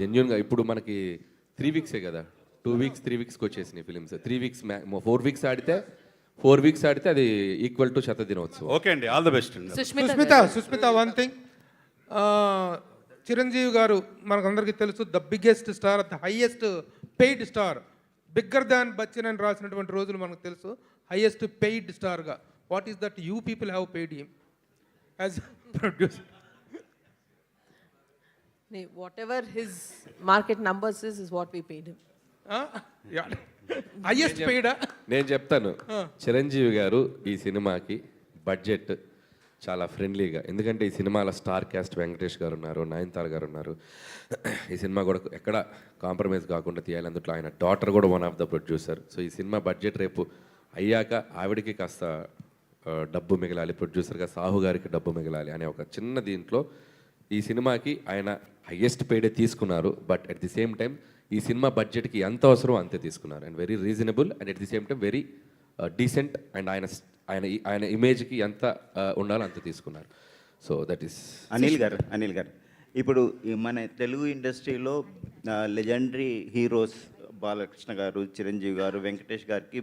జెన్యున్గా ఇప్పుడు మనకి 3 వీక్సే కదా, 2 వీక్స్ 3 వీక్స్కి వచ్చేసినాయి ఫిలిమ్స్. 3 వీక్స్ 4 వీక్స్ ఆడితే 4 వీక్స్ ఆడితే అది ఈక్వల్ టు శతదినోత్సవం. ఓకే అండి, ఆల్ ద బెస్ట్ అండి. సుస్మిత వన్ థింగ్, చిరంజీవి గారు మనకందరికీ తెలుసు the biggest star, the highest paid star, bigger than Bachchan అని రాసినటువంటి రోజులు మనకు తెలుసు. హైయెస్ట్ పెయిడ్ స్టార్గా what is that you people have paid him as producer? Whatever his market numbers is what we paid him. Highest పెయిడా? నేను చెప్తాను, చిరంజీవి గారు ఈ సినిమాకి బడ్జెట్ చాలా ఫ్రెండ్లీగా, ఎందుకంటే ఈ సినిమాలో స్టార్ క్యాస్ట్ వెంకటేష్ గారు ఉన్నారు, నయనతార గారు ఉన్నారు. ఈ సినిమా కూడా ఎక్కడ కాంప్రమైజ్ కాకుండా తీయాలి. అందులో ఆయన డాటర్ కూడా one of the producer. So ఈ సినిమా బడ్జెట్ రేపు అయ్యాక ఆవిడకి కాస్త డబ్బు మిగలాలి, ప్రొడ్యూసర్గా సాహు గారికి డబ్బు మిగలాలి అనే ఒక చిన్న దీంట్లో ఈ సినిమాకి ఆయన హయ్యెస్ట్ పేడే తీసుకున్నారు. But at the same time ఈ సినిమా బడ్జెట్కి ఎంత అవసరం అంతే తీసుకున్నారు. And very reasonable and at the same time very decent. And ఆయన ఆయన ఆయన ఇమేజ్కి ఎంత ఉండాలో అంత తీసుకున్నారు. సో దట్ ఈస్ అనిల్ గారు ఇప్పుడు మన తెలుగు ఇండస్ట్రీలో లెజెండరీ హీరోస్ బాలకృష్ణ గారు, చిరంజీవి గారు, వెంకటేష్ గారికి